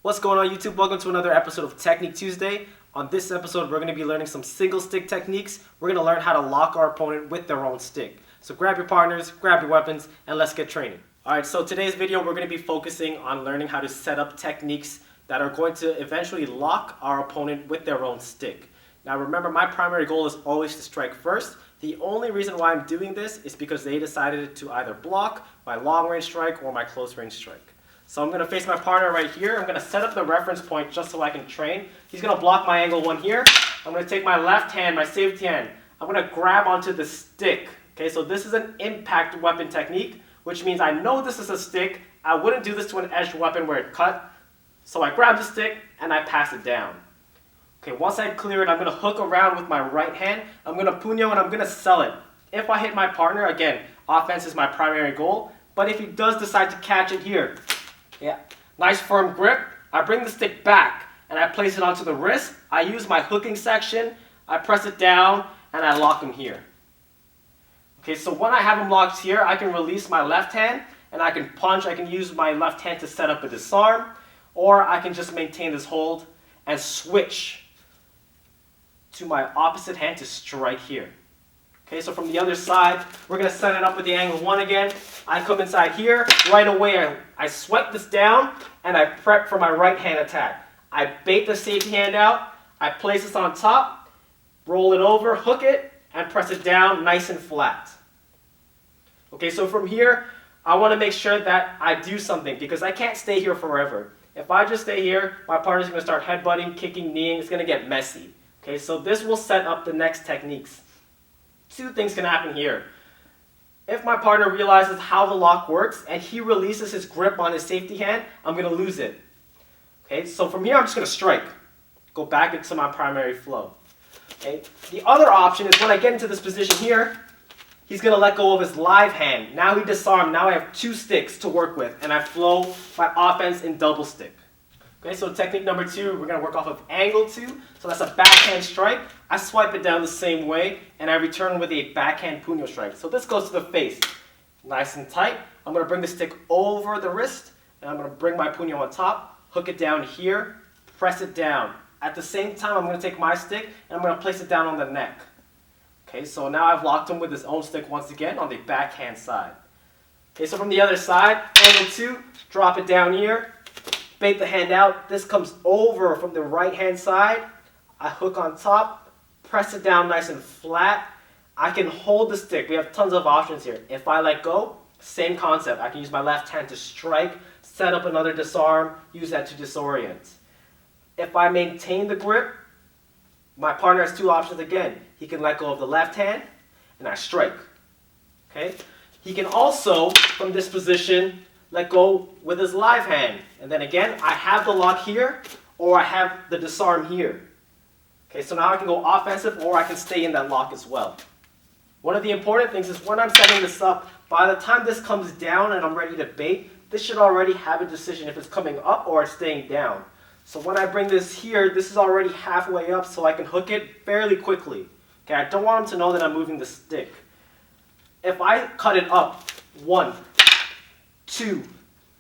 What's going on, YouTube? Welcome to another episode of Technique Tuesday. On this episode, we're going to be learning some single stick techniques. We're going to learn how to lock our opponent with their own stick. So grab your partners, grab your weapons, and let's get training. Alright, so today's video, we're going to be focusing on learning how to set up techniques that are going to eventually lock our opponent with their own stick. Now remember, my primary goal is always to strike first. The only reason why I'm doing this is because they decided to either block my long range strike or my close range strike. So I'm going to face my partner right here. I'm going to set up the reference point just so I can train. He's going to block my angle one here. I'm going to take my left hand, my safety hand. I'm going to grab onto the stick. Okay, so this is an impact weapon technique, which means I know this is a stick. I wouldn't do this to an edged weapon where it cut. So I grab the stick and I pass it down. Okay, once I clear it, I'm going to hook around with my right hand. I'm going to puño and I'm going to sell it. If I hit my partner, again, offense is my primary goal. But if he does decide to catch it here, nice firm grip, I bring the stick back and I place it onto the wrist. I use my hooking section, I press it down, and I lock him here. Okay, so when I have him locked here, I can release my left hand and I can punch. I can use my left hand to set up a disarm, or I can just maintain this hold and switch to my opposite hand to strike here. Okay, so from the other side, we're going to set it up with the angle one again. I come inside here. Right away, I swipe this down, and I prep for my right hand attack. I bait the safety hand out. I place this on top, roll it over, hook it, and press it down nice and flat. Okay, so from here, I want to make sure that I do something because I can't stay here forever. If I just stay here, my partner's going to start headbutting, kicking, kneeing. It's going to get messy. Okay, so this will set up the next techniques. Two things can happen here. If my partner realizes how the lock works and he releases his grip on his safety hand, I'm going to lose it. Okay, so from here I'm just going to strike. Go back into my primary flow. Okay, the other option is when I get into this position here, he's going to let go of his live hand. Now he disarmed. Now I have two sticks to work with, and I flow my offense in double stick. Okay, so technique number two, we're going to work off of angle two. So that's a backhand strike. I swipe it down the same way, and I return with a backhand puño strike. So this goes to the face. Nice and tight. I'm going to bring the stick over the wrist, and I'm going to bring my puño on top, hook it down here, press it down. At the same time, I'm going to take my stick, and I'm going to place it down on the neck. Okay, so now I've locked him with his own stick once again on the backhand side. Okay, so from the other side, angle two, drop it down here. Bait the hand out. This comes over from the right hand side. I hook on top, press it down nice and flat. I can hold the stick. We have tons of options here. If I let go, same concept. I can use my left hand to strike, set up another disarm, use that to disorient. If I maintain the grip, my partner has two options again. He can let go of the left hand and I strike. Okay? He can also, from this position, let go with his live hand. And then again, I have the lock here, or I have the disarm here. Okay, so now I can go offensive, or I can stay in that lock as well. One of the important things is when I'm setting this up, by the time this comes down and I'm ready to bait, this should already have a decision if it's coming up or it's staying down. So when I bring this here, this is already halfway up, so I can hook it fairly quickly. Okay, I don't want him to know that I'm moving the stick. If I cut it up, 1, 2,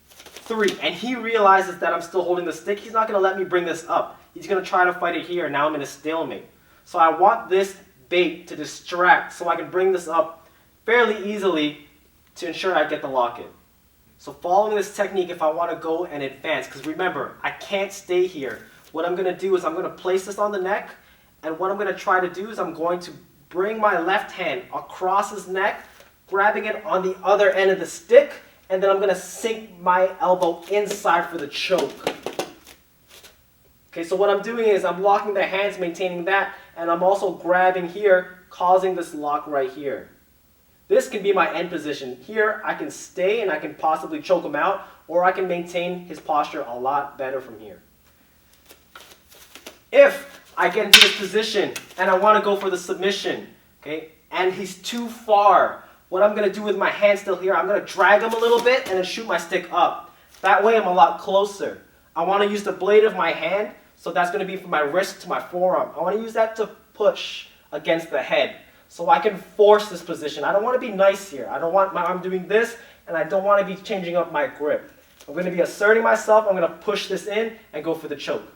3, and he realizes that I'm still holding the stick, he's not going to let me bring this up. He's going to try to fight it here. Now I'm in a stalemate. So I want this bait to distract so I can bring this up fairly easily to ensure I get the lock in. So following this technique, if I want to go and advance, because remember, I can't stay here. What I'm going to do is I'm going to place this on the neck, and what I'm going to try to do is I'm going to bring my left hand across his neck, grabbing it on the other end of the stick, and then I'm going to sink my elbow inside for the choke. Okay, so what I'm doing is I'm locking the hands, maintaining that, and I'm also grabbing here, causing this lock right here. This can be my end position. Here, I can stay and I can possibly choke him out, or I can maintain his posture a lot better from here. If I get into this position and I want to go for the submission, okay, and he's too far, what I'm going to do with my hand still here, I'm going to drag him a little bit and then shoot my stick up. That way I'm a lot closer. I want to use the blade of my hand, so that's going to be from my wrist to my forearm. I want to use that to push against the head so I can force this position. I don't want to be nice here. I don't want my arm doing this, and I don't want to be changing up my grip. I'm going to be asserting myself. I'm going to push this in and go for the choke.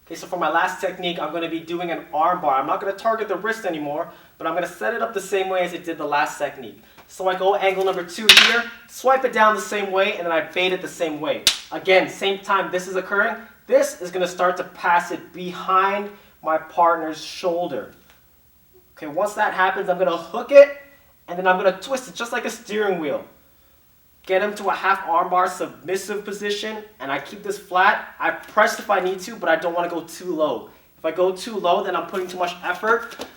Okay, so for my last technique, I'm going to be doing an arm bar. I'm not going to target the wrist anymore, but I'm going to set it up the same way as I did the last technique. So I go angle number 2 here, swipe it down the same way, and then I bait it the same way. Again, same time this is occurring, this is going to start to pass it behind my partner's shoulder. Okay, once that happens, I'm going to hook it, and then I'm going to twist it just like a steering wheel. Get him to a half armbar submissive position, and I keep this flat. I press if I need to, but I don't want to go too low. If I go too low, then I'm putting too much effort,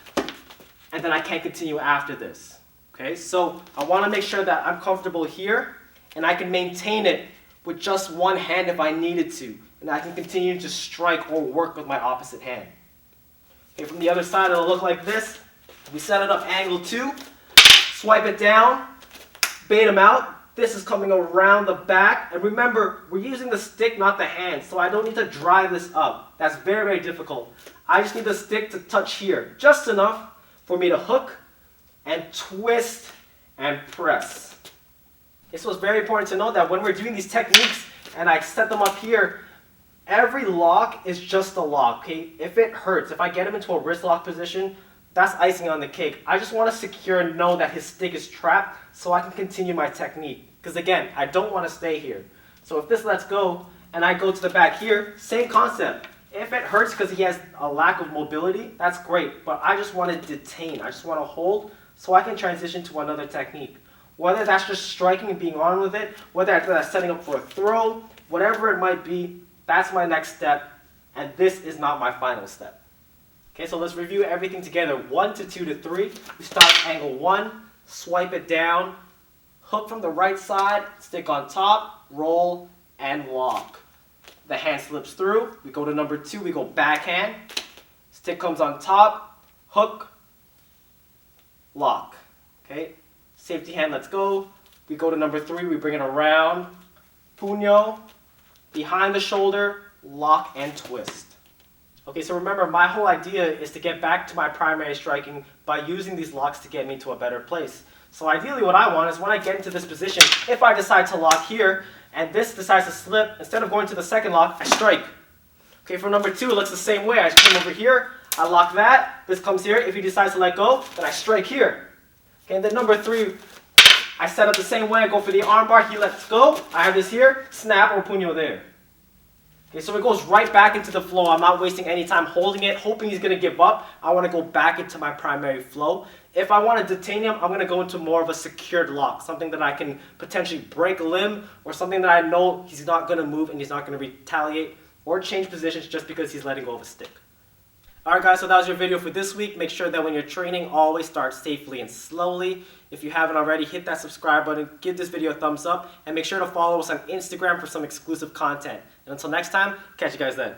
and then I can't continue after this. Okay, so I want to make sure that I'm comfortable here, and I can maintain it with just one hand if I needed to, and I can continue to strike or work with my opposite hand. Okay, from the other side, it'll look like this. We set it up angle 2, swipe it down, bait him out. This is coming around the back, and remember, we're using the stick, not the hand, so I don't need to drive this up. That's very, very difficult. I just need the stick to touch here, just enough for me to hook and twist and press. Okay, so it's very important to know that when we're doing these techniques, and I set them up here, every lock is just a lock, okay? If it hurts, if I get him into a wrist lock position, that's icing on the cake. I just want to secure and know that his stick is trapped so I can continue my technique. Because again, I don't want to stay here. So if this lets go and I go to the back here, same concept. If it hurts because he has a lack of mobility, that's great. But I just want to detain. I just want to hold so I can transition to another technique. Whether that's just striking and being on with it, whether that's setting up for a throw, whatever it might be, that's my next step. And this is not my final step. Okay, so let's review everything together. 1 to 2 to 3. We start angle 1, swipe it down, hook from the right side, stick on top, roll, and lock. The hand slips through. We go to number 2, we go backhand. Stick comes on top, hook, lock. Okay, safety hand, let's go. We go to number 3, we bring it around, puño, behind the shoulder, lock and twist. Okay, so remember, my whole idea is to get back to my primary striking by using these locks to get me to a better place. So ideally what I want is when I get into this position, if I decide to lock here, and this decides to slip, instead of going to the second lock, I strike. Okay, for number 2, it looks the same way. I come over here, I lock that, this comes here. If he decides to let go, then I strike here. Okay, and then number 3, I set up the same way. I go for the armbar, he lets go. I have this here, snap or puño there. Okay, so it goes right back into the flow. I'm not wasting any time holding it, hoping he's going to give up. I want to go back into my primary flow. If I want to detain him, I'm going to go into more of a secured lock, something that I can potentially break a limb, or something that I know he's not going to move and he's not going to retaliate or change positions just because he's letting go of a stick. Alright guys, so that was your video for this week. Make sure that when you're training, always start safely and slowly. If you haven't already, hit that subscribe button, give this video a thumbs up, and make sure to follow us on Instagram for some exclusive content. And until next time, catch you guys then.